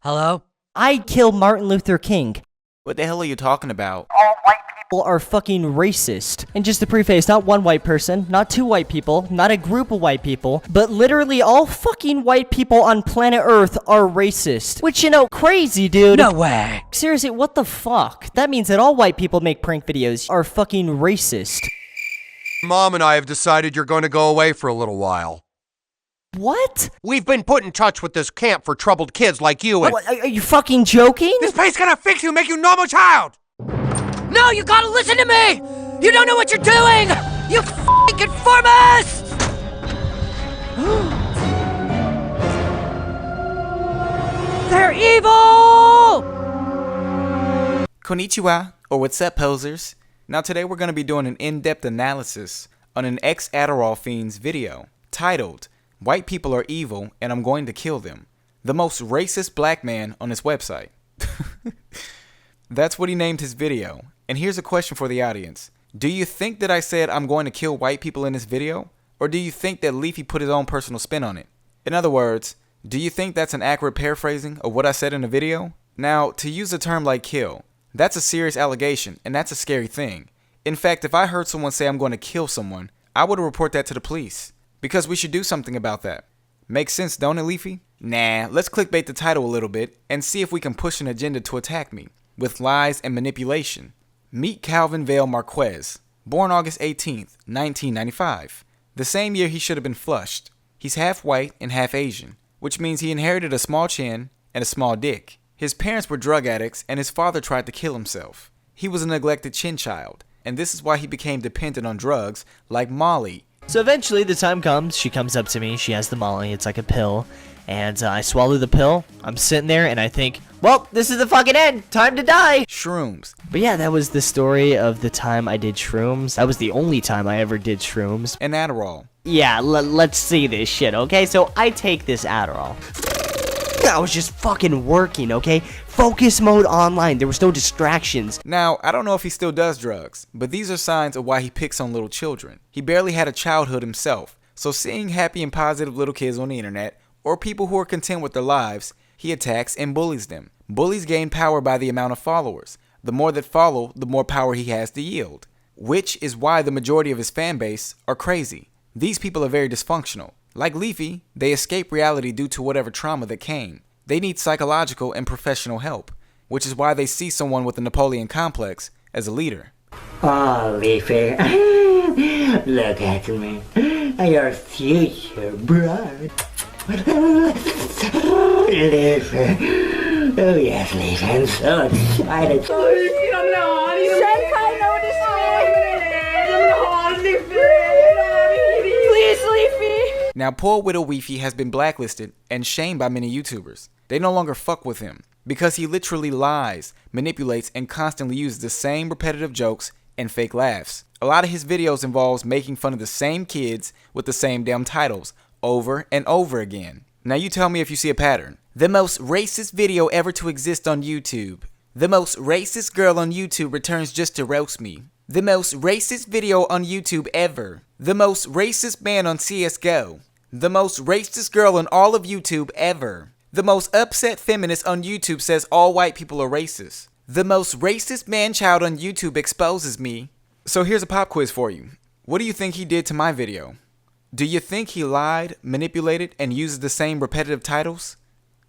Hello? I'd kill Martin Luther King. What the hell are you talking about? All white people are fucking racist. And just to preface, not one white person, not two white people, not a group of white people, but literally all fucking white people on planet Earth are racist. Which, crazy, dude. No way. Seriously, what the fuck? That means that all white people make prank videos are fucking racist. Mom and I have decided you're going to go away for a little while. What? We've been put in touch with this camp for troubled kids like you and— What, are you fucking joking? This place gonna fix you, make you normal child! No, you gotta listen to me! You don't know what you're doing! You f***ing conformist! They're evil! Konnichiwa, or what's up, posers? Now today we're going to be doing an in-depth analysis on an ex-Adderall fiend's video titled, "White People Are Evil and I'm Going to Kill Them." The most racist black man on his website. That's what he named his video. And here's a question for the audience. Do you think that I said I'm going to kill white people in this video? Or do you think that Leafy put his own personal spin on it? In other words, do you think that's an accurate paraphrasing of what I said in the video? Now, to use a term like kill, that's a serious allegation and that's a scary thing. In fact, if I heard someone say I'm going to kill someone, I would report that to the police. Because we should do something about that. Makes sense, don't it, Leafy? Nah, let's clickbait the title a little bit and see if we can push an agenda to attack me with lies and manipulation. Meet Calvin Vale Marquez, born August 18th, 1995. The same year he should have been flushed. He's half white and half Asian, which means he inherited a small chin and a small dick. His parents were drug addicts and his father tried to kill himself. He was a neglected chin child, and this is why he became dependent on drugs like Molly. So eventually the time comes, she comes up to me, she has the Molly, it's like a pill, and I swallow the pill, I'm sitting there and I think, well, this is the fucking end, time to die! Shrooms. But yeah, that was the story of the time I did shrooms. That was the only time I ever did shrooms. And Adderall. Yeah, let's see this shit, okay? So I take this Adderall. I was just fucking working, okay? Focus mode online, there was no distractions. Now, I don't know if he still does drugs, but these are signs of why he picks on little children. He barely had a childhood himself, so seeing happy and positive little kids on the internet, or people who are content with their lives, he attacks and bullies them. Bullies gain power by the amount of followers. The more that follow, the more power he has to yield. Which is why the majority of his fan base are crazy. These people are very dysfunctional. Like Leafy, they escape reality due to whatever trauma that came. They need psychological and professional help, which is why they see someone with a Napoleon complex as a leader. Oh, Leafy, look at me. Your future bride. Leafy. Oh, yes, Leafy, I'm so excited. Senpai noticed me! Please, Leafy! Now, poor widow Leafy has been blacklisted and shamed by many YouTubers. They no longer fuck with him because he literally lies, manipulates, and constantly uses the same repetitive jokes and fake laughs. A lot of his videos involves making fun of the same kids with the same damn titles over and over again. Now you tell me if you see a pattern. The most racist video ever to exist on YouTube. The most racist girl on YouTube returns just to roast me. The most racist video on YouTube ever. The most racist man on CSGO. The most racist girl on all of YouTube ever. The most upset feminist on YouTube says all white people are racist. The most racist man-child on YouTube exposes me. So here's a pop quiz for you. What do you think he did to my video? Do you think he lied, manipulated, and uses the same repetitive titles?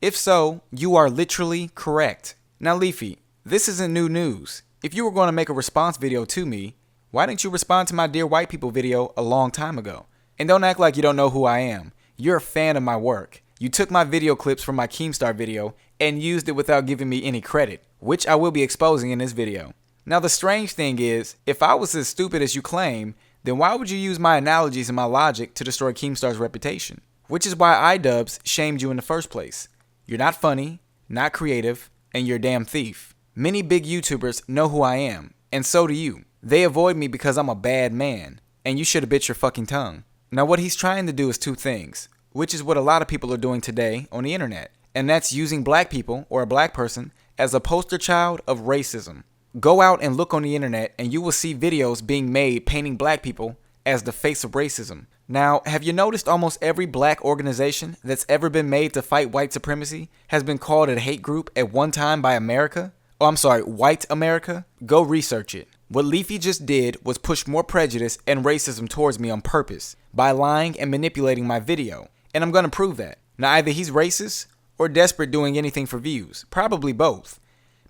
If so, you are literally correct. Now Leafy, this isn't new news. If you were going to make a response video to me, why didn't you respond to my Dear White People video a long time ago? And don't act like you don't know who I am. You're a fan of my work. You took my video clips from my Keemstar video and used it without giving me any credit, which I will be exposing in this video. Now the strange thing is, if I was as stupid as you claim, then why would you use my analogies and my logic to destroy Keemstar's reputation? Which is why iDubbbz shamed you in the first place. You're not funny, not creative, and you're a damn thief. Many big YouTubers know who I am, and so do you. They avoid me because I'm a bad man, and you should have bit your fucking tongue. Now what he's trying to do is two things, which is what a lot of people are doing today on the internet, and that's using black people or a black person as a poster child of racism. Go out and look on the internet and you will see videos being made painting black people as the face of racism. Now, have you noticed almost every black organization that's ever been made to fight white supremacy has been called a hate group at one time by America? Oh, I'm sorry, white America? Go research it. What Leafy just did was push more prejudice and racism towards me on purpose by lying and manipulating my video. And I'm gonna prove that. Now, either he's racist or desperate doing anything for views. Probably both.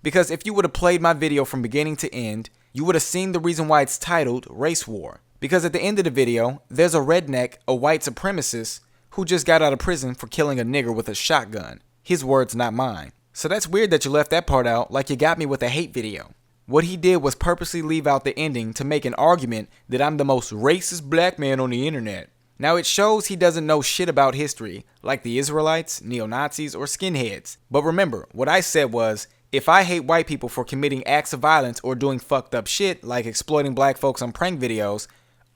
Because if you would have played my video from beginning to end, you would have seen the reason why it's titled Race War. Because at the end of the video, there's a redneck, a white supremacist, who just got out of prison for killing a nigger with a shotgun. His words, not mine. So that's weird that you left that part out like you got me with a hate video. What he did was purposely leave out the ending to make an argument that I'm the most racist black man on the internet. Now it shows he doesn't know shit about history, like the Israelites, neo-Nazis, or skinheads. But remember, what I said was, if I hate white people for committing acts of violence or doing fucked up shit, like exploiting black folks on prank videos,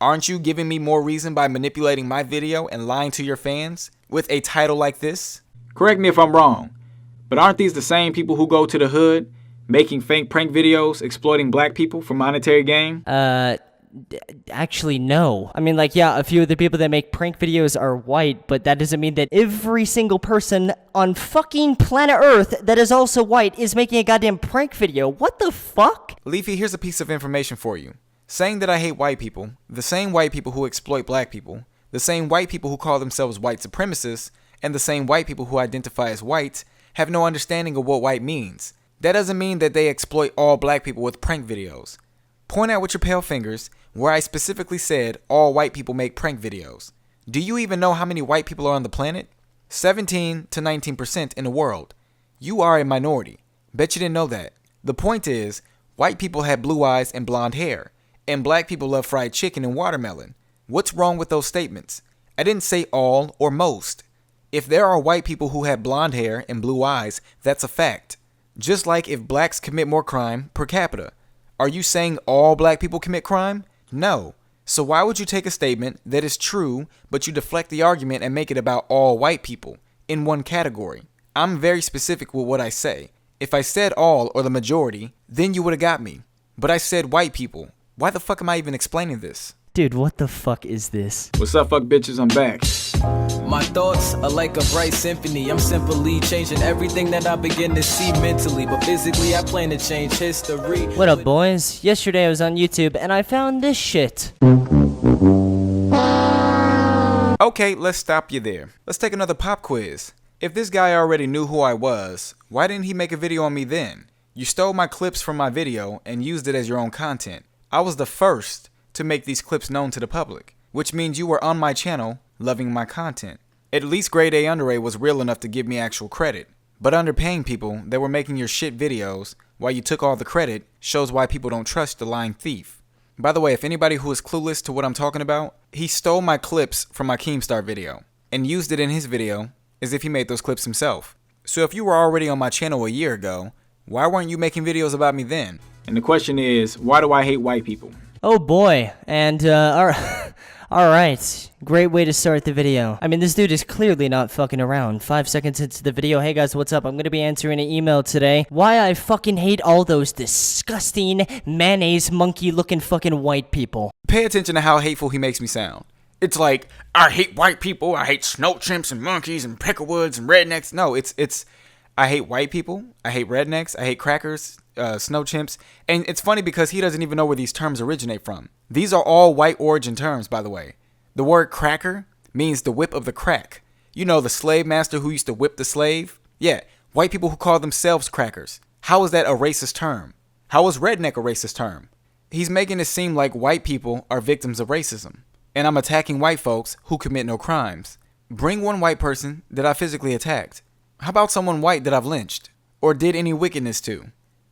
aren't you giving me more reason by manipulating my video and lying to your fans with a title like this? Correct me if I'm wrong, but aren't these the same people who go to the hood, making fake prank videos, exploiting black people for monetary gain? Actually, no. I mean, like, yeah, a few of the people that make prank videos are white, but that doesn't mean that every single person on fucking planet Earth that is also white is making a goddamn prank video. What the fuck? Leafy, here's a piece of information for you. Saying that I hate white people, the same white people who exploit black people, the same white people who call themselves white supremacists, and the same white people who identify as white, have no understanding of what white means. That doesn't mean that they exploit all black people with prank videos. Point out with your pale fingers where I specifically said all white people make prank videos. Do you even know how many white people are on the planet? 17 to 19% in the world. You are a minority. Bet you didn't know that. The point is, white people have blue eyes and blonde hair, and black people love fried chicken and watermelon. What's wrong with those statements? I didn't say all or most. If there are white people who have blonde hair and blue eyes, that's a fact. Just like if blacks commit more crime per capita. Are you saying all black people commit crime? No. So why would you take a statement that is true, but you deflect the argument and make it about all white people in one category? I'm very specific with what I say. If I said all or the majority, then you would have got me. But I said white people. Why the fuck am I even explaining this? Dude, what the fuck is this? What's up, fuck bitches? I'm back. My thoughts are like a bright symphony. I'm simply changing everything that I begin to see mentally, but physically I plan to change history. What up, boys? Yesterday I was on YouTube and I found this shit. Okay, let's stop you there. Let's take another pop quiz. If this guy already knew who I was, why didn't he make a video on me then? You stole my clips from my video and used it as your own content. I was the first to make these clips known to the public, which means you were on my channel loving my content. At least Grade A Under A was real enough to give me actual credit. But underpaying people that were making your shit videos while you took all the credit shows why people don't trust the lying thief. By the way, if anybody who is clueless to what I'm talking about, he stole my clips from my Keemstar video and used it in his video as if he made those clips himself. So if you were already on my channel a year ago, why weren't you making videos about me then? And the question is, why do I hate white people? Oh boy, and alright, great way to start the video. I mean, this dude is clearly not fucking around. 5 seconds into the video, hey guys, what's up? I'm gonna be answering an email today. Why I fucking hate all those disgusting, mayonnaise monkey looking fucking white people. Pay attention to how hateful he makes me sound. It's like, I hate white people, I hate snow chimps and monkeys and picklewoods and rednecks. No, it's I hate white people, I hate rednecks, I hate crackers, snow chimps, and it's funny because he doesn't even know where these terms originate from. These are all white origin terms, by the way. The word cracker means the whip of the crack. You know, the slave master who used to whip the slave? Yeah, white people who call themselves crackers. How is that a racist term? How is redneck a racist term? He's making it seem like white people are victims of racism, and I'm attacking white folks who commit no crimes. Bring one white person that I physically attacked. How about someone white that I've lynched or did any wickedness to?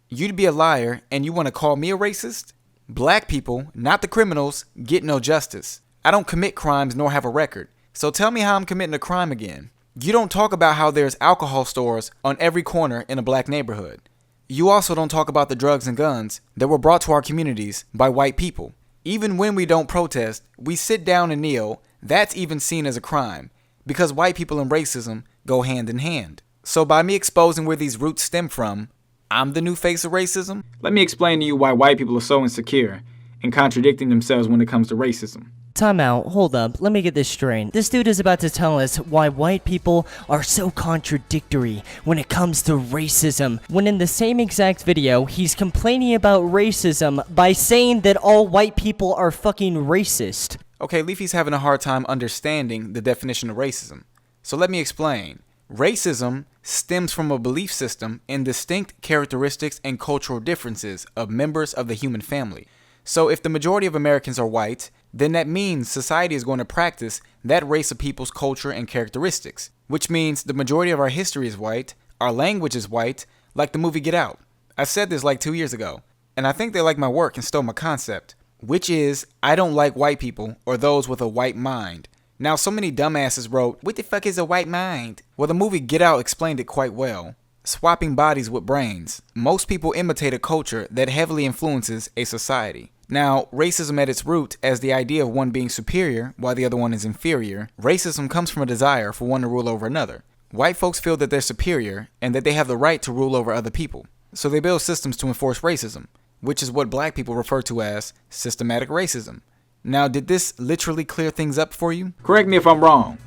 You'd be a liar and you want to call me a racist? Black people, not the criminals, get no justice. I don't commit crimes nor have a record. So tell me how I'm committing a crime again. You don't talk about how there's alcohol stores on every corner in a black neighborhood. You also don't talk about the drugs and guns that were brought to our communities by white people. Even when we don't protest, we sit down and kneel. That's even seen as a crime because white people and racism go hand in hand. So by me exposing where these roots stem from, I'm the new face of racism? Let me explain to you why white people are so insecure and contradicting themselves when it comes to racism. Time out, hold up, let me get this straight. This dude is about to tell us why white people are so contradictory when it comes to racism, when in the same exact video, he's complaining about racism by saying that all white people are fucking racist. Okay, Leafy's having a hard time understanding the definition of racism. So let me explain. Racism stems from a belief system in distinct characteristics and cultural differences of members of the human family. So if the majority of Americans are white, then that means society is going to practice that race of people's culture and characteristics, which means the majority of our history is white, our language is white, like the movie Get Out. I said this like 2 years ago, and I think they like my work and stole my concept, which is I don't like white people or those with a white mind. Now, so many dumbasses wrote, "What the fuck is a white mind?" Well, the movie Get Out explained it quite well. Swapping bodies with brains. Most people imitate a culture that heavily influences a society. Now, racism at its root as the idea of one being superior while the other one is inferior, racism comes from a desire for one to rule over another. White folks feel that they're superior and that they have the right to rule over other people. So they build systems to enforce racism, which is what black people refer to as systematic racism. Now, did this literally clear things up for you? Correct me if I'm wrong,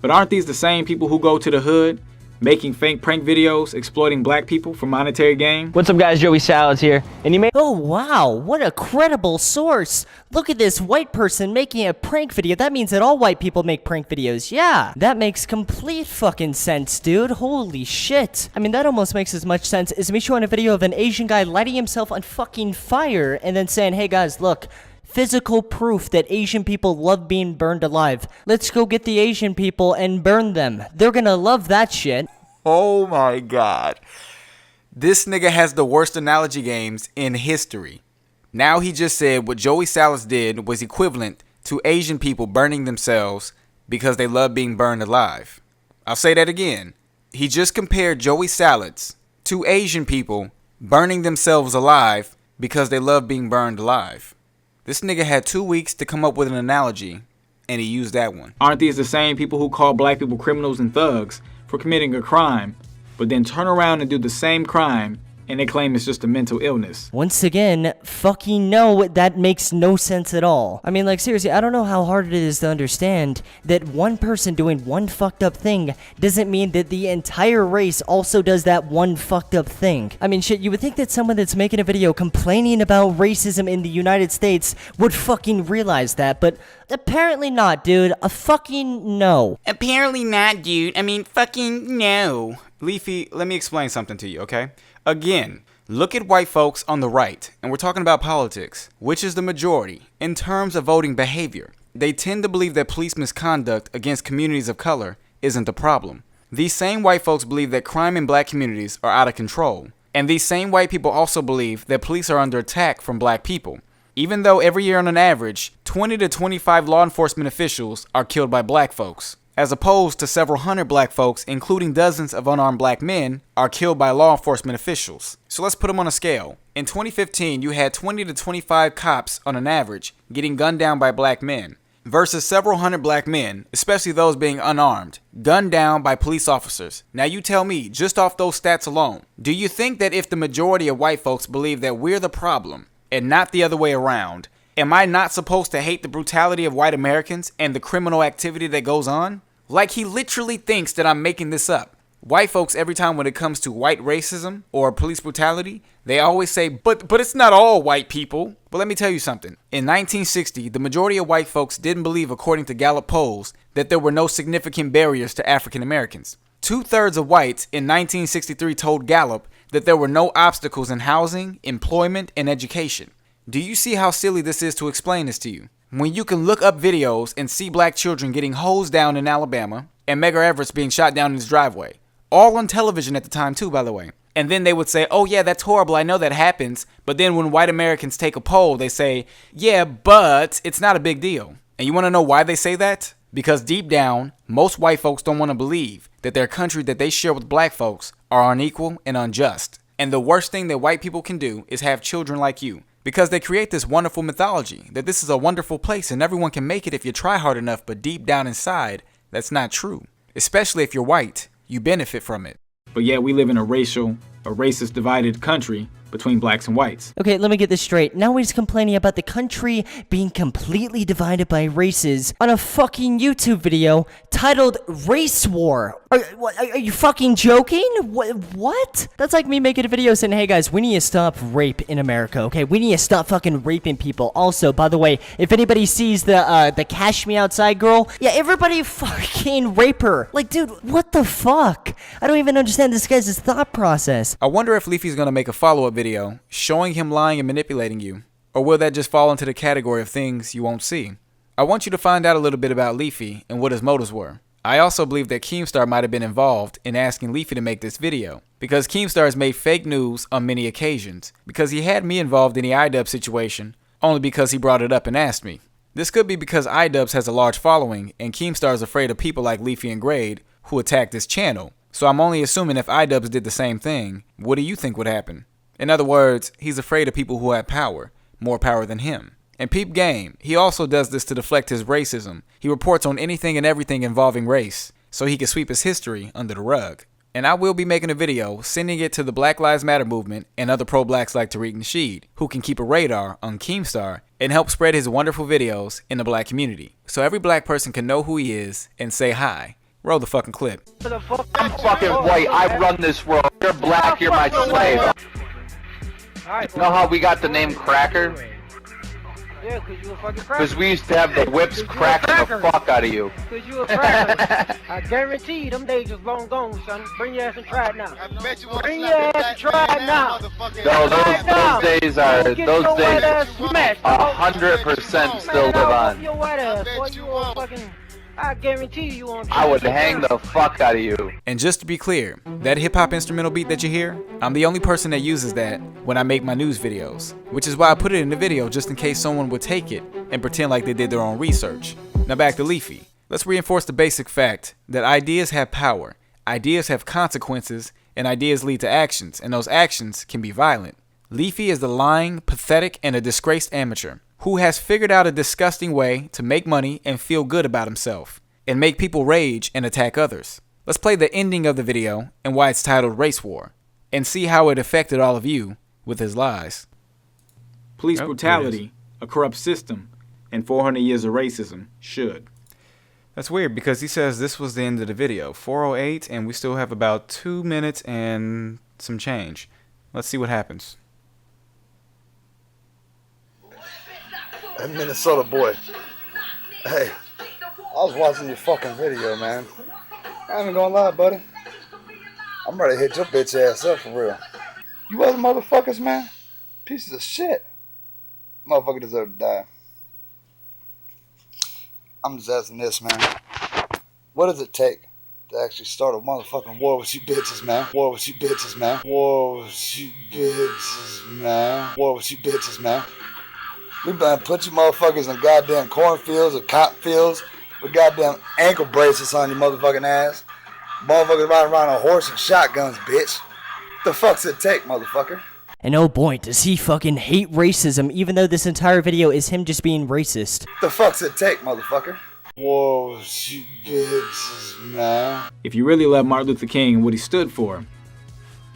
but aren't these the same people who go to the hood making fake prank videos exploiting black people for monetary gain? What's up, guys? Joey Salads here, and you may— Oh wow, what a credible source. Look at this white person making a prank video. That means that all white people make prank videos. Yeah, that makes complete fucking sense, dude. Holy shit. I mean, that almost makes as much sense as me showing a video of an Asian guy lighting himself on fucking fire and then saying, "Hey guys, look, physical proof that Asian people love being burned alive. Let's go get the Asian people and burn them. They're gonna love that shit." Oh my god. This nigga has the worst analogy games in history. Now he just said what Joey Salads did was equivalent to Asian people burning themselves because they love being burned alive. I'll say that again. He just compared Joey Salads to Asian people burning themselves alive because they love being burned alive. This nigga had 2 weeks to come up with an analogy, and he used that one. Aren't these the same people who call black people criminals and thugs for committing a crime, but then turn around and do the same crime and they claim it's just a mental illness? Once again, fucking no, that makes no sense at all. I mean, like, seriously, I don't know how hard it is to understand that one person doing one fucked up thing doesn't mean that the entire race also does that one fucked up thing. I mean, shit, you would think that someone that's making a video complaining about racism in the United States would fucking realize that, but apparently not, dude. A fucking no. Apparently not, dude. I mean, fucking no. Leafy, let me explain something to you, okay? Again, look at white folks on the right, and we're talking about politics, which is the majority, in terms of voting behavior. They tend to believe that police misconduct against communities of color isn't the problem. These same white folks believe that crime in black communities are out of control. And these same white people also believe that police are under attack from black people. Even though every year on an average, 20 to 25 law enforcement officials are killed by black folks, as opposed to several hundred black folks, including dozens of unarmed black men, are killed by law enforcement officials. So let's put them on a scale. In 2015, you had 20 to 25 cops on an average getting gunned down by black men, versus several hundred black men, especially those being unarmed, gunned down by police officers. Now you tell me, just off those stats alone, do you think that if the majority of white folks believe that we're the problem, and not the other way around, am I not supposed to hate the brutality of white Americans and the criminal activity that goes on? Like, he literally thinks that I'm making this up. White folks, every time when it comes to white racism or police brutality, they always say, but it's not all white people. But let me tell you something. In 1960, the majority of white folks didn't believe, according to Gallup polls, that there were no significant barriers to African Americans. 2/3 of whites in 1963 told Gallup that there were no obstacles in housing, employment, and education. Do you see how silly this is to explain this to you? When you can look up videos and see black children getting hosed down in Alabama and Medgar Everett's being shot down in his driveway. All on television at the time too, by the way. And then they would say, oh yeah, that's horrible, I know that happens. But then when white Americans take a poll, they say, yeah, but it's not a big deal. And you want to know why they say that? Because deep down, most white folks don't want to believe that their country that they share with black folks are unequal and unjust. And the worst thing that white people can do is have children like you. Because they create this wonderful mythology that this is a wonderful place and everyone can make it if you try hard enough, but deep down inside, that's not true. Especially if you're white, you benefit from it. But yet we live in a racist, divided country between blacks and whites. Okay, let me get this straight. Now he's complaining about the country being completely divided by races on a fucking YouTube video titled Race War. Are you fucking joking? What? That's like me making a video saying, hey guys, we need to stop rape in America, okay? We need to stop fucking raping people. Also, by the way, if anybody sees the Cash Me Outside girl, yeah, everybody fucking rape her. Like, dude, what the fuck? I don't even understand this guy's thought process. I wonder if Leafy's gonna make a follow-up video showing him lying and manipulating you, or will that just fall into the category of things you won't see? I want you to find out a little bit about Leafy and what his motives were. I also believe that Keemstar might have been involved in asking Leafy to make this video, because Keemstar has made fake news on many occasions, because he had me involved in the iDubbbz situation only because he brought it up and asked me. This could be because iDubbbz has a large following and Keemstar is afraid of people like Leafy and Grade who attacked his channel. So I'm only assuming if iDubbbz did the same thing, what do you think would happen? In other words, he's afraid of people who have power, more power than him. And peep game, he also does this to deflect his racism. He reports on anything and everything involving race, so he can sweep his history under the rug. And I will be making a video sending it to the Black Lives Matter movement and other pro-blacks like Tariq Nasheed, who can keep a radar on Keemstar and help spread his wonderful videos in the black community, so every black person can know who he is and say hi. Roll the fucking clip. I'm fucking white. I run this world. You're black. You're my slave. You know how we got the name Cracker? Yeah, cause you a fucking cracker. Because we used to have the whips cracking the fuck out of you. Cause you a cracker. I guarantee you them days is long gone, son. Bring your ass and try it now. Bring your ass and try it now. No, those days are, those days 100% still live on. Your white ass, boy, you a fucking... I guarantee you won't. I would hang the fuck out of you. And just to be clear, that hip-hop instrumental beat that you hear, I'm the only person that uses that when I make my news videos, which is why I put it in the video just in case someone would take it and pretend like they did their own research. Now back to Leafy. Let's reinforce the basic fact that ideas have power, ideas have consequences, and ideas lead to actions, and those actions can be violent. Leafy is the lying, pathetic, and a disgraced amateur who has figured out a disgusting way to make money and feel good about himself, and make people rage and attack others. Let's play the ending of the video and why it's titled Race War, and see how it affected all of you with his lies. Police brutality, a corrupt system, and 400 years of racism should. That's weird because he says this was the end of the video, 4:08, and we still have about 2 minutes and some change. Let's see what happens. Hey, Minnesotaboyy. Hey, I was watching your fucking video, man. I ain't gonna lie, buddy. I'm ready to hit your bitch ass up for real. You other motherfuckers, man, pieces of shit. Motherfucker deserve to die. I'm just asking this, man. What does it take to actually start a motherfucking war with you bitches, man? War with you bitches, man. War with you bitches, man. War with you bitches, man. We better put you motherfuckers in goddamn cornfields or cotton fields with goddamn ankle bracelets on your motherfucking ass. Motherfuckers riding around on horse and shotguns, bitch. The fuck's it take, motherfucker? And oh boy, does he fucking hate racism, even though this entire video is him just being racist. The fuck's it take, motherfucker? Whoa, you bitches, man. If you really love Martin Luther King and what he stood for,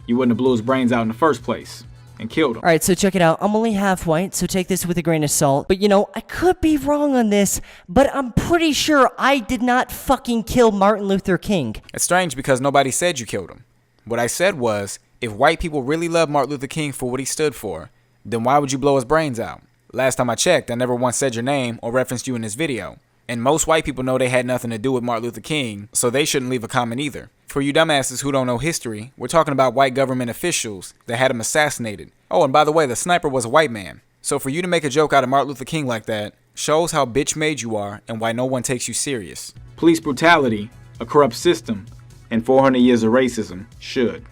you wouldn't have blew his brains out in the first place and killed him. Alright, so check it out. I'm only half white, so take this with a grain of salt. But you know, I could be wrong on this, but I'm pretty sure I did not fucking kill Martin Luther King. It's strange because nobody said you killed him. What I said was, if white people really love Martin Luther King for what he stood for, then why would you blow his brains out? Last time I checked, I never once said your name or referenced you in this video. And most white people know they had nothing to do with Martin Luther King, so they shouldn't leave a comment either. For you dumbasses who don't know history, we're talking about white government officials that had him assassinated. Oh, and by the way, the sniper was a white man. So for you to make a joke out of Martin Luther King like that shows how bitch-made you are and why no one takes you serious. Police brutality, a corrupt system, and 400 years of racism should.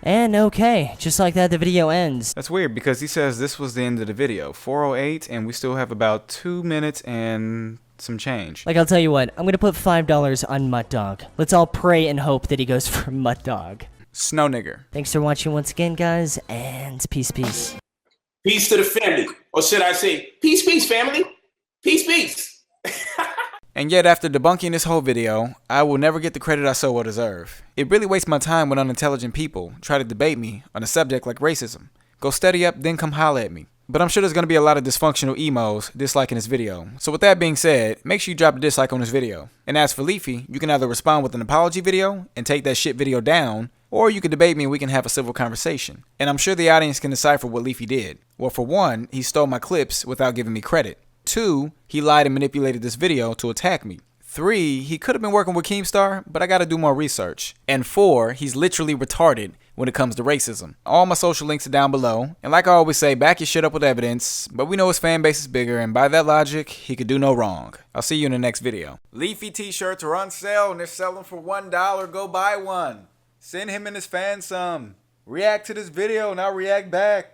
And okay, just like that, the video ends. That's weird because he says this was the end of the video, 4:08, and we still have about 2 minutes and some change. Like, I'll tell you what, I'm gonna put $5 on Mutt Dog. Let's all pray and hope that he goes for Mutt Dog. Snow nigger. Thanks for watching once again, guys, and peace, peace. Peace to the family, or should I say, peace, peace, family. Peace, peace. And And yet after debunking this whole video, I will never get the credit I so well deserve. It really wastes my time when unintelligent people try to debate me on a subject like racism. Go study up, then come holler at me. But I'm sure there's going to be a lot of dysfunctional emos disliking this video. So with that being said, make sure you drop a dislike on this video. And as for Leafy, you can either respond with an apology video and take that shit video down, or you can debate me and we can have a civil conversation. And I'm sure the audience can decipher what Leafy did. Well, for one, he stole my clips without giving me credit. 2, he lied and manipulated this video to attack me. 3, he could have been working with Keemstar, but I gotta do more research. And 4, he's literally retarded when it comes to racism. All my social links are down below. And like I always say, back your shit up with evidence, but we know his fan base is bigger, and by that logic, he could do no wrong. I'll see you in the next video. Leafy t-shirts are on sale and they're selling for $1. Go buy one. Send him and his fans some. React to this video and I'll react back.